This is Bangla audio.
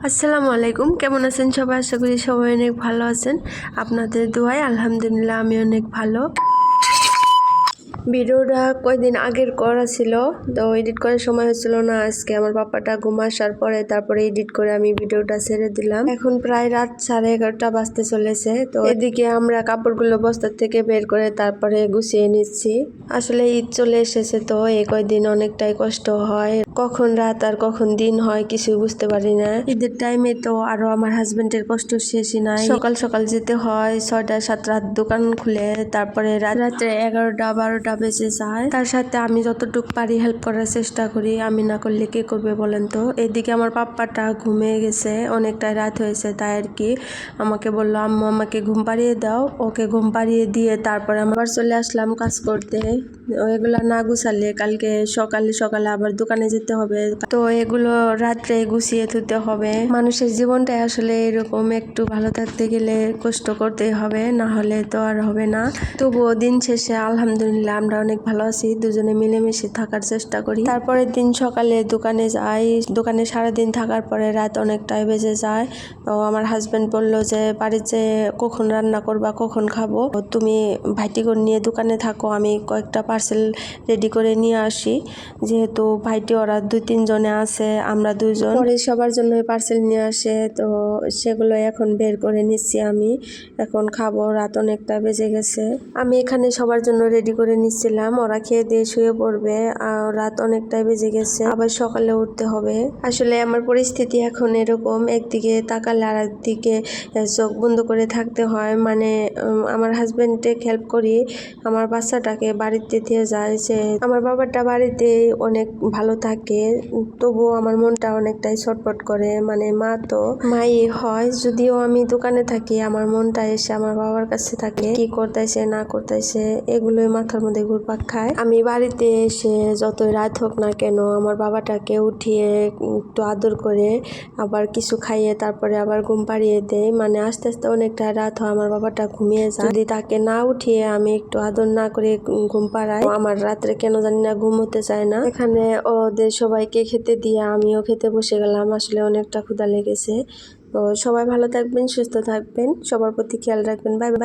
আসসালামু আলাইকুম, কেমন আছেন সবাই? আশা করি সবাই অনেক ভালো আছেন। আপনাদের দোয়ায় আলহামদুলিল্লাহ আমি অনেক ভালো। ভিডিওটা কয়েকদিন আগের করা ছিল, তো এডিট করার সময় হচ্ছিল না। আজকে আমার পাপাটা ঘুম আসার পরে তারপরে এডিট করে আমি ভিডিওটা ছেড়ে দিলাম। এখন প্রায় রাত 11:30 বাজতে চলেছে। তো এদিকে আমরা কাপড়গুলো বস্তার থেকে বের করে তারপরে গুছিয়ে নিচ্ছি। আসলে ঈদ চলে এসেছে, তো এই কয়েকদিন অনেকটাই কষ্ট হয়, কখন রাত আর কখন দিন হয় কিছুই বুঝতে পারি না। ঈদের টাইমে তো আরো আমার হাজবেন্ডের কষ্ট শেষই নাই। সকাল সকাল যেতে হয়, 6টা 7টা দোকান খুলে, তারপরে রাত্রে 11টা 12টা বেজে যায়। তার সাথে আমি যতটুকু পারি হেল্প করার চেষ্টা করি, আমি না করলে কে করবে বলেন তো। এদিকে আমার পাপ্পাটা ঘুমিয়ে গেছে, অনেকটাই রাত হয়েছে, তাই আর কি আমাকে বললো আম্মু আমাকে ঘুম পাড়িয়ে দাও। ওকে ঘুম পাড়িয়ে দিয়ে তারপরে আবার চলে আসলাম কাজ করতে। এগুলা না গুছালে কালকে সকালে আবার দোকানে যেতে হবে, তো এগুলো রাত্রে গুছিয়ে ধুতে হবে। মানুষের জীবনটাই আসলে এরকম, একটু ভালো থাকতে গেলে কষ্ট করতেই হবে, না হলে তো আর হবে না। তবুও দিন শেষে আলহামদুলিল্লাহ আমরা অনেক ভালো আছি, দুজনে মিলেমিশে থাকার চেষ্টা করি। তারপরের দিন সকালে দোকানে যাই, দোকানে সারাদিন থাকার পরে রাত অনেকটাই বেজে যায়। তো আমার হাজবেন্ড বললো যে বাড়িতে কখন রান্না করবা, কখন খাবো, তুমি ভাইটিকে নিয়ে দোকানে থাকো, আমি কয়েকটা পার্সেল রেডি করে নিয়ে আসি। যেহেতু ভাইটি ওরা 2-3 জনে আছে, আমরা 2জন, পরে সবার জন্য পার্সেল নিয়ে আসে, তো সেগুলো এখন বের করে নিচ্ছি। আমি এখন খাবো, রাত অনেকটা বেজে গেছে। আমি এখানে সবার জন্য রেডি করে নিচ্ছিলাম, ওরা খেয়ে দিয়ে শুয়ে পড়বে, আর রাত অনেকটাই বেজে গেছে, আবার সকালে উঠতে হবে। আসলে আমার পরিস্থিতি এখন এরকম, একদিকে তাকালে আর একদিকে চোখ বন্ধ করে থাকতে হয়। মানে আমার হাজবেন্ডকে হেল্প করি, আমার বাচ্চাটাকে বাড়িতে দিয়ে যায়। যে আমার বাবাটা বাড়িতে অনেক ভালো থাকে, তবুও আমার মনটা অনেকটাই ছটফট করে। মানে মা তো মাই হয়, যদিও আমি দোকানে থাকি, আমার মনটা এসে আমার বাবার কাছে থাকে, কি করতেছে না করতেছে এগুলোই মাথার মধ্যে ঘুরপাক খায়। আমি বাড়িতে এসে যতই রাত হোক না কেন আমার বাবাটাকে উঠিয়ে একটু আদর করে আবার কিছু খাইয়ে তারপরে আবার ঘুম পাড়িয়ে দেয়। মানে আস্তে আস্তে অনেকটা রাত হয়, আমার বাবাটা ঘুমিয়ে যায়। যদি তাকে না উঠিয়ে আমি একটু আদর না করে ঘুম পাড়াই, আমার রাত্রে কেন জানি না ঘুম হতে চায় না। এখানে ওদের সবাইকে খেতে দিয়ে আমিও খেতে বসে গেলাম, আসলে অনেকটা ক্ষুধা লেগেছে। তো সবাই ভালো থাকবেন, সুস্থ থাকবেন, সবার প্রতি খেয়াল রাখবেন। Bye bye.